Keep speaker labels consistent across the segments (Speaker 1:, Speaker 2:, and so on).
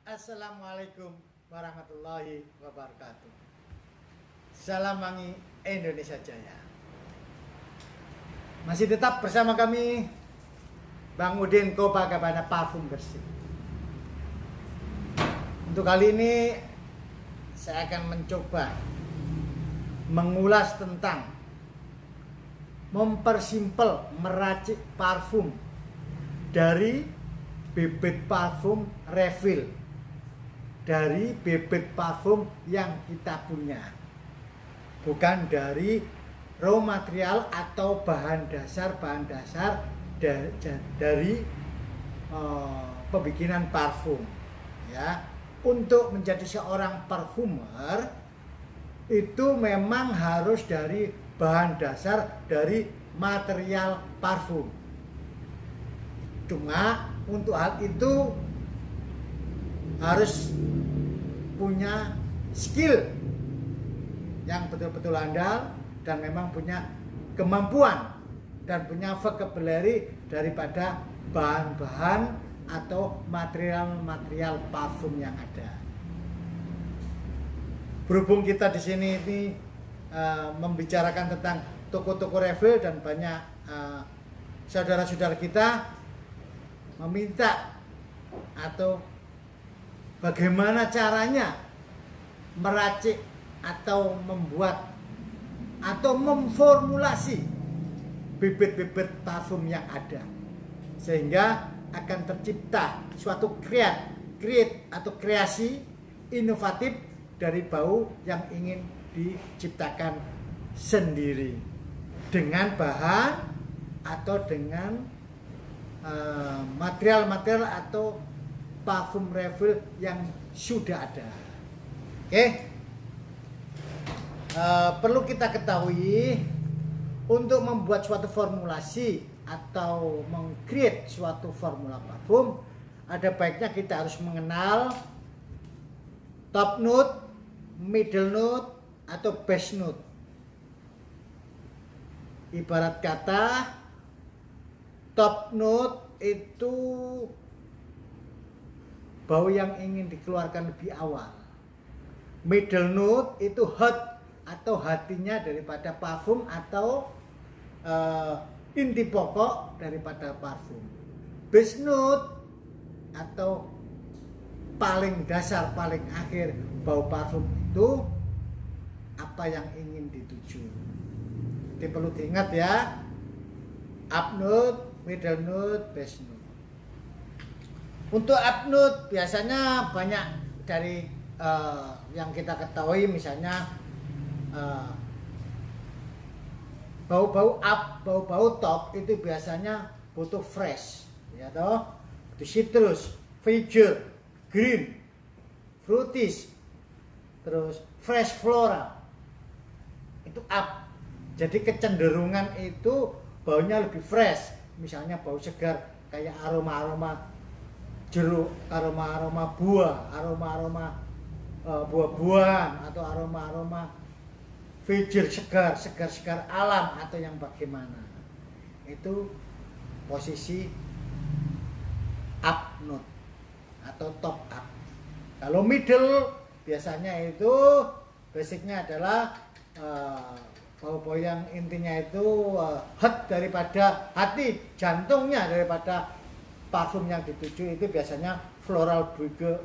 Speaker 1: Assalamualaikum warahmatullahi wabarakatuh. Salam wangi Indonesia Jaya. Masih tetap bersama kami Bang Udin Copacabana Parfum Bersih. Untuk kali ini saya akan mencoba mengulas tentang mempersimpel meracik parfum dari bibit parfum refill, dari bibit parfum yang kita punya, bukan dari raw material atau bahan dasar dari pembikinan parfum. Ya, untuk menjadi seorang parfumer itu memang harus dari bahan dasar dari material parfum. Cuma untuk hal itu harus punya skill yang betul-betul andal dan memang punya kemampuan dan punya vocabulary daripada bahan-bahan atau material-material parfum yang ada. Berhubung kita di sini ini membicarakan tentang toko-toko refill dan banyak saudara-saudara kita meminta atau bagaimana caranya meracik atau membuat atau memformulasi bibit-bibit parfum yang ada, sehingga akan tercipta suatu create atau kreasi inovatif dari bau yang ingin diciptakan sendiri dengan bahan atau dengan material-material atau parfum refill yang sudah ada. Oke. Perlu kita ketahui, untuk membuat suatu formulasi atau meng-create suatu formula parfum, ada baiknya kita harus mengenal top note, middle note, atau base note. Ibarat kata, top note itu bau yang ingin dikeluarkan lebih awal. Middle note itu hot atau hatinya daripada parfum atau inti pokok daripada parfum. Base note atau paling dasar, paling akhir bau parfum itu apa yang ingin dituju. Jadi perlu diingat ya, up note, middle note, base note. Untuk up note biasanya banyak dari yang kita ketahui, misalnya bau-bau up, bau-bau top itu biasanya butuh fresh, ya toh, butuh citrus, vigour, green, fruities, terus fresh flora, itu up. Jadi kecenderungan itu baunya lebih fresh, misalnya bau segar kayak aroma-aroma jeruk, aroma-aroma buah, aroma-aroma buah-buahan, atau aroma-aroma vigour segar alam, atau yang bagaimana. Itu posisi up note atau top up. Kalau middle biasanya itu basicnya adalah bau-bau yang intinya itu hot daripada hati, jantungnya daripada parfum yang dituju. Itu biasanya floral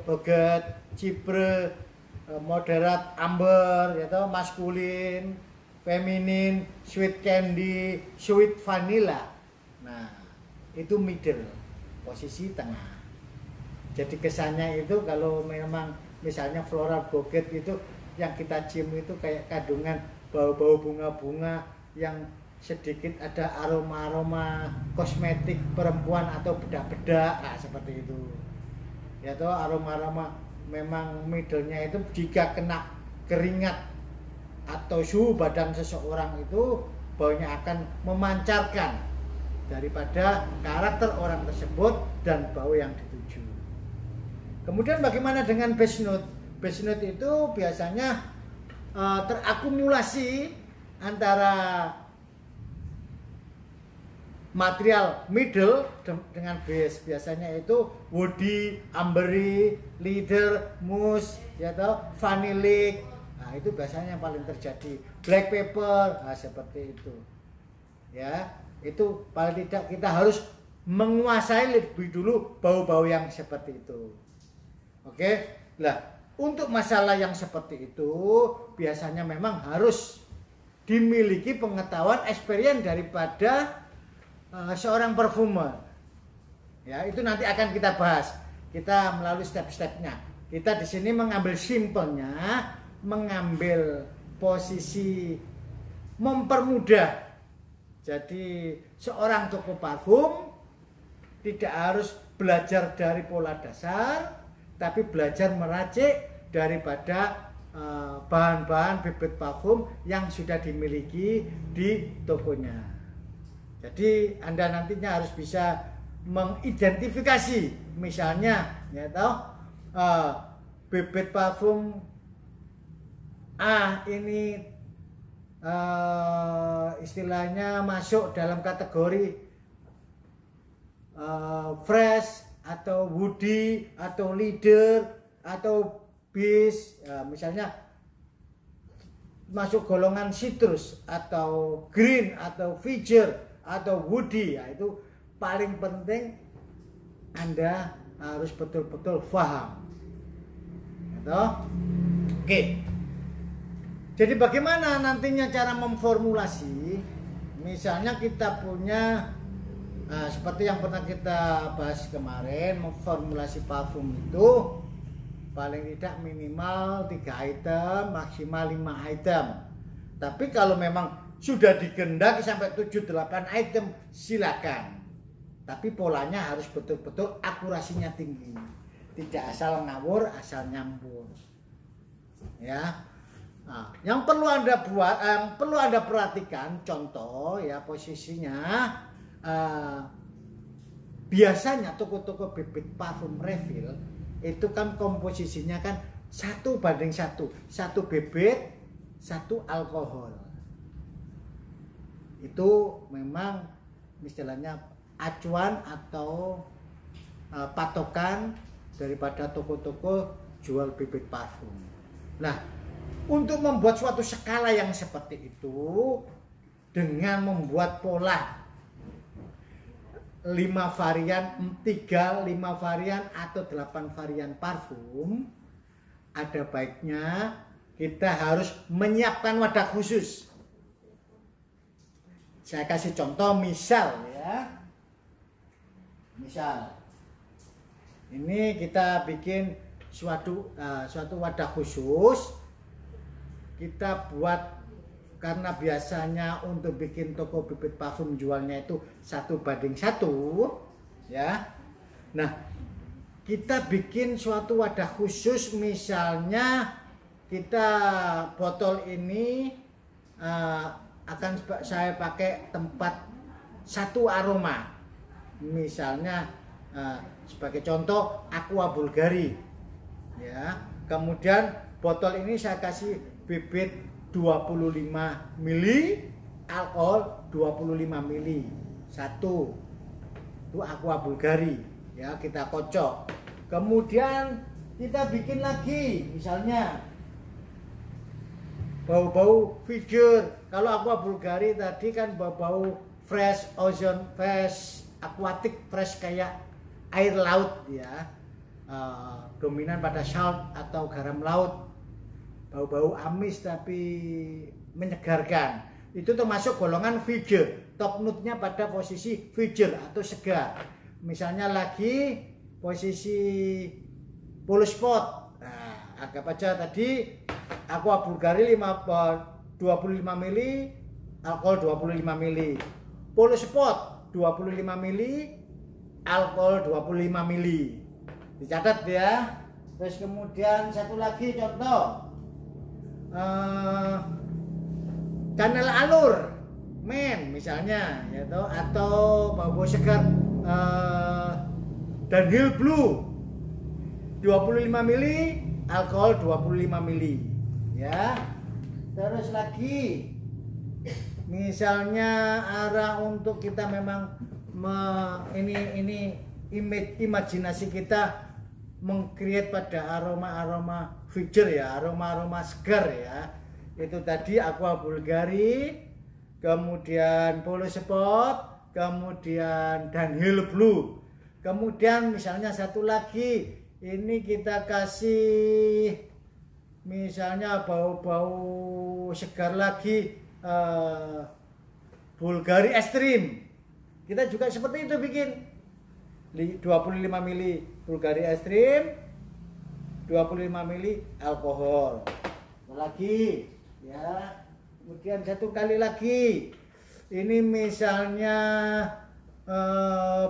Speaker 1: boget, cipre, moderat amber, yaitu maskulin, feminin, sweet candy, sweet vanilla. Nah, itu middle, posisi tengah. Jadi kesannya itu kalau memang misalnya floral boget itu yang kita cium itu kayak kandungan bau-bau bunga-bunga yang sedikit ada aroma-aroma kosmetik perempuan atau bedak-bedak, nah, seperti itu. Ya toh, aroma-aroma memang middle-nya itu jika kena keringat atau suhu badan seseorang itu baunya akan memancarkan daripada karakter orang tersebut dan bau yang dituju. Kemudian bagaimana dengan base note? Base note itu biasanya terakumulasi antara material middle dengan base biasanya itu woody, ambery, leather, mousse, ya toh, vanillic. Nah, itu biasanya yang paling terjadi. Black pepper, nah, seperti itu. Ya, itu paling tidak kita harus menguasai lebih dulu bau-bau yang seperti itu. Oke. Nah, untuk masalah yang seperti itu biasanya memang harus dimiliki pengetahuan experience daripada seorang perfumer. Ya, itu nanti akan kita bahas. Kita melalui step-stepnya. Kita di sini mengambil simpelnya, mengambil posisi mempermudah. Jadi seorang toko parfum tidak harus belajar dari pola dasar, tapi belajar meracik daripada bahan-bahan bibit parfum yang sudah dimiliki di tokonya. Jadi Anda nantinya harus bisa mengidentifikasi, misalnya, ya tahu, bibit parfum A ini istilahnya masuk dalam kategori fresh atau woody atau leather atau base, misalnya masuk golongan citrus atau green atau feature atau woody, ya itu paling penting Anda harus betul-betul paham. Gitu? Oke. Jadi bagaimana nantinya cara memformulasi? Misalnya kita punya seperti yang pernah kita bahas kemarin, memformulasi parfum itu paling tidak minimal 3 item, maksimal 5 item. Tapi kalau memang sudah digendaki sampai 7-8 item, silakan. Tapi polanya harus betul-betul akurasinya tinggi. Tidak asal ngawur, asal nyambur. Ya. Nah, yang perlu Anda buat, yang perlu Anda perhatikan, contoh ya posisinya, biasanya toko-toko bibit parfum refill itu kan komposisinya kan 1:1, 1 bibit, 1 alkohol. Itu memang istilahnya acuan atau patokan daripada toko-toko jual bibit parfum. Nah, untuk membuat suatu skala yang seperti itu dengan membuat pola 5 varian, 3, 5 varian atau 8 varian parfum, ada baiknya kita harus menyiapkan wadah khusus. Saya kasih contoh, misal ya. Misal ini kita bikin suatu wadah khusus. Kita buat, karena biasanya untuk bikin toko bibit parfum jualnya itu 1:1, ya. Nah, kita bikin suatu wadah khusus, misalnya kita botol ini akan saya pakai tempat 1 aroma, misalnya sebagai contoh Aqua Bulgari, ya. Kemudian botol ini saya kasih bibit 25 mili, alkohol 25 mili, 1 itu Aqua Bulgari, ya, kita kocok. Kemudian kita bikin lagi, misalnya bau-bau figure. Kalau Aqua Bulgari tadi kan bau-bau fresh, ozone fresh, aquatic fresh kayak air laut, ya, dominan pada salt atau garam laut. Bau-bau amis tapi menyegarkan. Itu termasuk golongan figure. Top note-nya pada posisi figure atau segar. Misalnya lagi posisi polo spot. Nah, anggap aja tadi Aqua Bulgari 25 mili, alkohol 25 mili. Polo spot 25 mili, alkohol 25 mili. Dicatat ya. Terus kemudian satu lagi contoh. Channel Allure Men misalnya, ya toh, atau bau segar Dunhill Blue 25 mili, alkohol 25 mili, ya. Terus lagi Misalnya arah untuk kita memang ini imajinasi kita meng-create pada aroma-aroma future ya, aroma-aroma segar ya. Itu tadi Aqua Bulgari, kemudian Polo Sport, kemudian Dunhill Blue. Kemudian misalnya satu lagi, ini kita kasih misalnya bau-bau segar lagi, Bulgari Extreme. Kita juga seperti itu bikin 25 mili Bulgari Extreme, 25 mili alkohol. Lagi ya, kemudian satu kali lagi, ini misalnya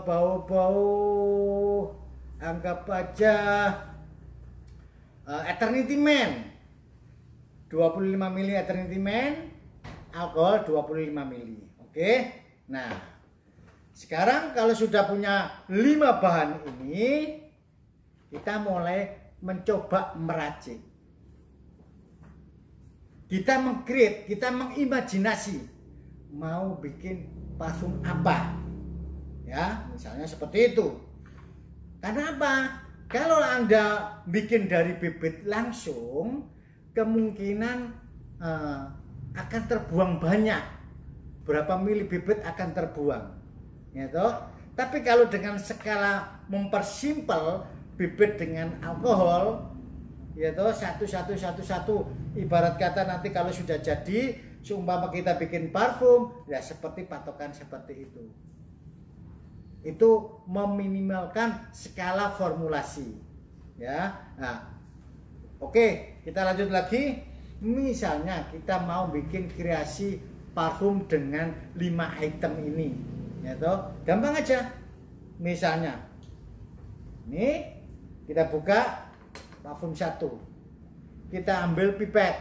Speaker 1: bau-bau, anggap aja Eternity Man, 25 mili Eternity Man, alkohol 25 mili. Oke. Nah, sekarang kalau sudah punya 5 bahan ini, kita mulai mencoba meracik. Kita meng-create, kita mengimajinasi mau bikin parfum apa. Ya, misalnya seperti itu. Karena apa? Kalau Anda bikin dari bibit langsung, kemungkinan akan terbuang banyak. Berapa mili bibit akan terbuang. Gitu. Tapi kalau dengan skala mempersimpel bibit dengan alkohol, yaitu satu, ibarat kata nanti kalau sudah jadi, seumpama kita bikin parfum, ya seperti patokan seperti itu. Itu meminimalkan skala formulasi, ya. Nah, oke, kita lanjut lagi. Misalnya kita mau bikin kreasi parfum dengan 5 item ini, yaitu gampang aja. Misalnya, ini kita buka parfum 1, kita ambil pipet,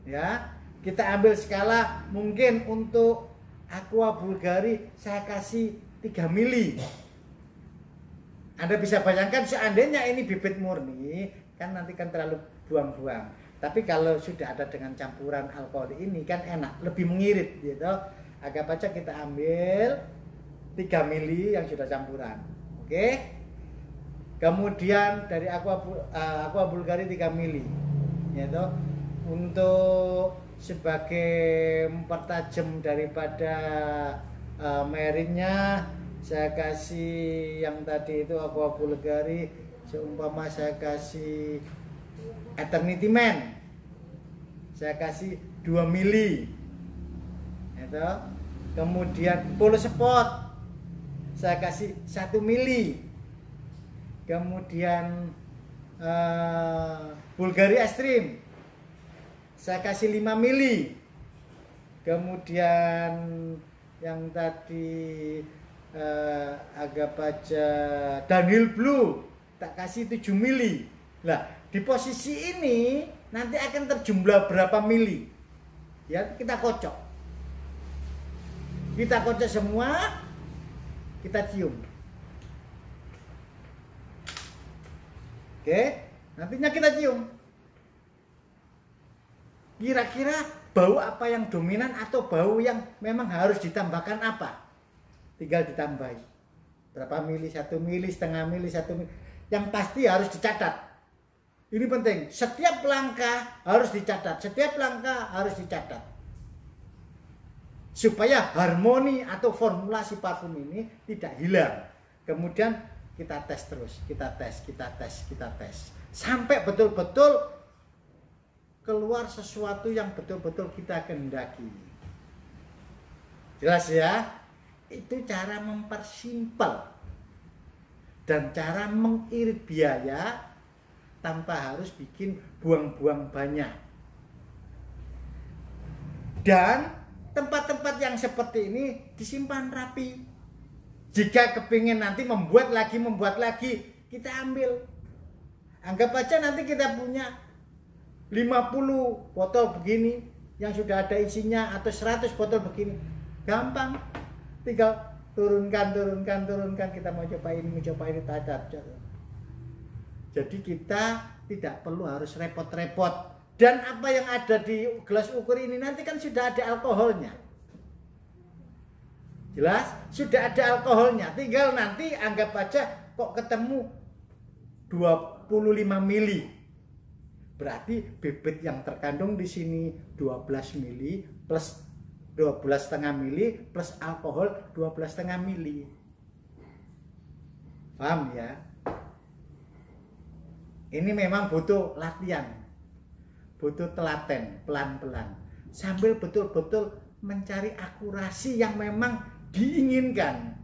Speaker 1: ya, kita ambil skala, mungkin untuk Aqua Bulgari saya kasih 3 mili. Anda bisa bayangkan seandainya ini bibit murni, kan nanti kan terlalu buang-buang. Tapi kalau sudah ada dengan campuran alkohol ini kan enak, lebih mengirit gitu. Agak baca kita ambil 3 mili yang sudah campuran. Oke. Kemudian dari Aqua Bulgari 3 mili, yaitu untuk sebagai mempertajam daripada merinnya, saya kasih yang tadi itu Aqua Bulgari, seumpama saya kasih Eternity Man, saya kasih 2 mili, yaitu. Kemudian Polo Sport saya kasih 1 mili. Kemudian Bulgari Extreme saya kasih 5 mili. Kemudian yang tadi agak baca Dunhill Blue tak kasih 7 mili. Nah, di posisi ini nanti akan terjumlah berapa mili? Ya, kita kocok. Kita kocok semua, kita cium. Oke, nantinya kita cium. Kira-kira bau apa yang dominan atau bau yang memang harus ditambahkan apa? Tinggal ditambahi. Berapa mili, 1 mili, setengah mili, 1 mili. Yang pasti harus dicatat. Ini penting. Setiap langkah harus dicatat. Setiap langkah harus dicatat. Supaya harmoni atau formulasi parfum ini tidak hilang. Kemudian kita tes terus, kita tes sampai betul-betul keluar sesuatu yang betul-betul kita kehendaki. Jelas ya? Itu cara mempersimpel dan cara mengirit biaya tanpa harus bikin buang-buang banyak. Dan tempat-tempat yang seperti ini disimpan rapi. Jika kepingin nanti membuat lagi, kita ambil. Anggap aja nanti kita punya 50 botol begini yang sudah ada isinya atau 100 botol begini. Gampang. Tinggal turunkan, kita mau coba ini, tajam. Jadi kita tidak perlu harus repot-repot Dan apa yang ada di gelas ukur ini nanti kan sudah ada alkoholnya. Jelas? Sudah ada alkoholnya. Tinggal nanti anggap aja kok ketemu 25 mili. Berarti bibit yang terkandung di sini 12 mili plus 12,5 mili plus alkohol 12,5 mili. Paham ya? Ini memang butuh latihan. Butuh telaten, pelan-pelan. Sambil betul-betul mencari akurasi yang memang diinginkan.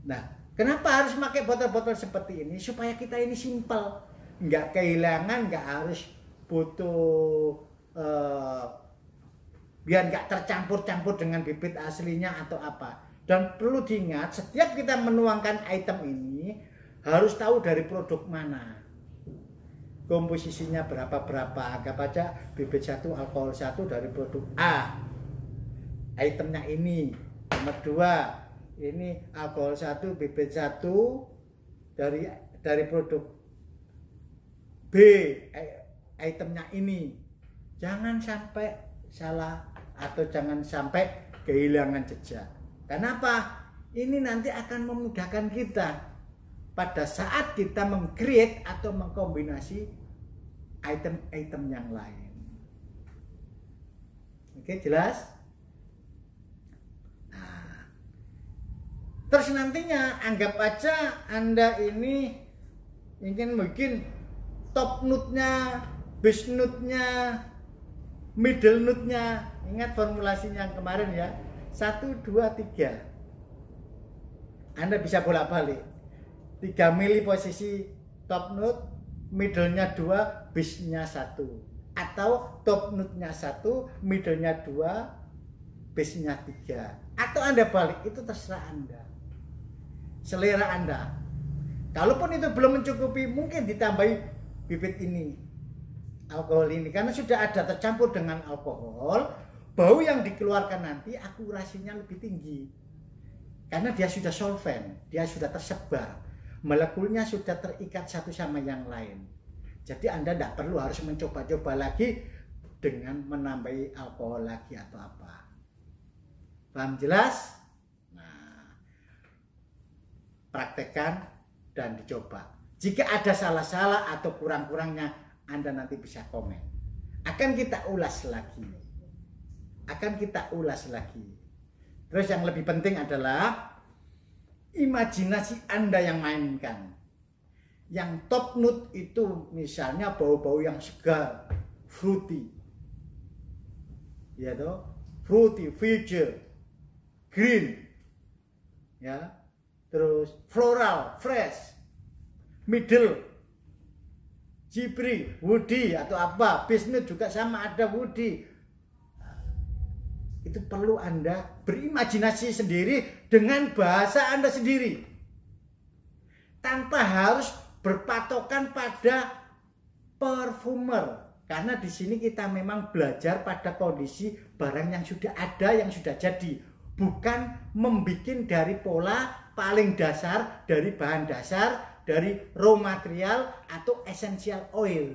Speaker 1: Nah, kenapa harus pakai botol-botol seperti ini? Supaya kita ini simpel. Nggak kehilangan, nggak harus butuh biar nggak tercampur-campur dengan bibit aslinya atau apa. Dan perlu diingat, setiap kita menuangkan item ini harus tahu dari produk mana, komposisinya berapa. Anggap aja bibit 1 alkohol 1 dari produk A, itemnya ini. Nomor 2, ini alkohol 1 bibit 1 dari produk B, itemnya ini. Jangan sampai salah atau jangan sampai kehilangan jejak. Kenapa? Ini nanti akan memudahkan kita pada saat kita meng-create atau mengkombinasi item-item yang lain. Oke, jelas? Nah, terus nantinya anggap aja Anda ini ingin bikin top note-nya, base note-nya, middle note-nya. Ingat formulasinya yang kemarin ya. 1, 2, 3. Anda bisa bolak-balik. 3 mili posisi top note, middle-nya 2, base-nya 1. Atau top note-nya 1, middle-nya 2, base-nya 3. Atau Anda balik, itu terserah Anda. Selera Anda. Kalaupun itu belum mencukupi, mungkin ditambahi bibit ini, alkohol ini. Karena sudah ada tercampur dengan alkohol, bau yang dikeluarkan nanti akurasinya lebih tinggi. Karena dia sudah solvent, dia sudah tersebar. Molekulnya sudah terikat satu sama yang lain. Jadi Anda tidak perlu harus mencoba-coba lagi dengan menambahi alkohol lagi atau apa. Paham jelas? Nah, praktekkan dan dicoba. Jika ada salah-salah atau kurang-kurangnya, Anda nanti bisa komen. Akan kita ulas lagi. Terus yang lebih penting adalah imajinasi Anda yang mainkan. Yang top note itu misalnya bau-bau yang segar, fruity. Ya toh? Fruity, future, green. Ya. Terus floral, fresh, middle, Jibri, woody atau apa, bisnis juga sama ada woody. Itu perlu Anda berimajinasi sendiri dengan bahasa Anda sendiri. Tanpa harus berpatokan pada perfumer. Karena di sini kita memang belajar pada kondisi barang yang sudah ada, yang sudah jadi. Bukan membuat dari pola paling dasar, dari bahan dasar, dari raw material atau essential oil.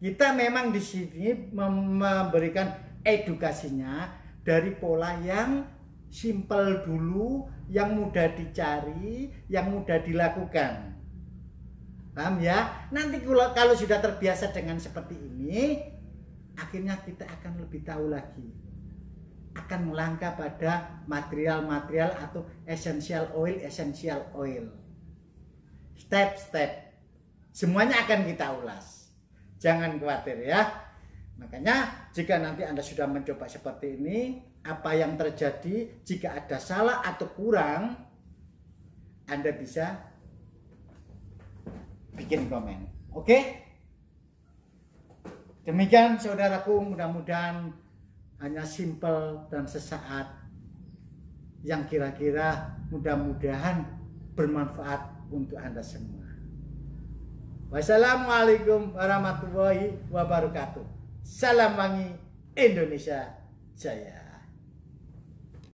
Speaker 1: Kita memang di sini memberikan edukasinya dari pola yang simple dulu, yang mudah dicari, yang mudah dilakukan. Paham ya? Nanti kalau sudah terbiasa dengan seperti ini, akhirnya kita akan lebih tahu lagi. Akan melangkah pada material-material atau essential oil. Step-step. Semuanya akan kita ulas. Jangan khawatir ya. Makanya jika nanti Anda sudah mencoba seperti ini, apa yang terjadi jika ada salah atau kurang, Anda bisa bikin komen. Oke? Demikian saudaraku, mudah-mudahan hanya simple dan sesaat yang kira-kira mudah-mudahan bermanfaat untuk Anda semua. Wassalamualaikum warahmatullahi wabarakatuh. Salam wangi Indonesia Jaya.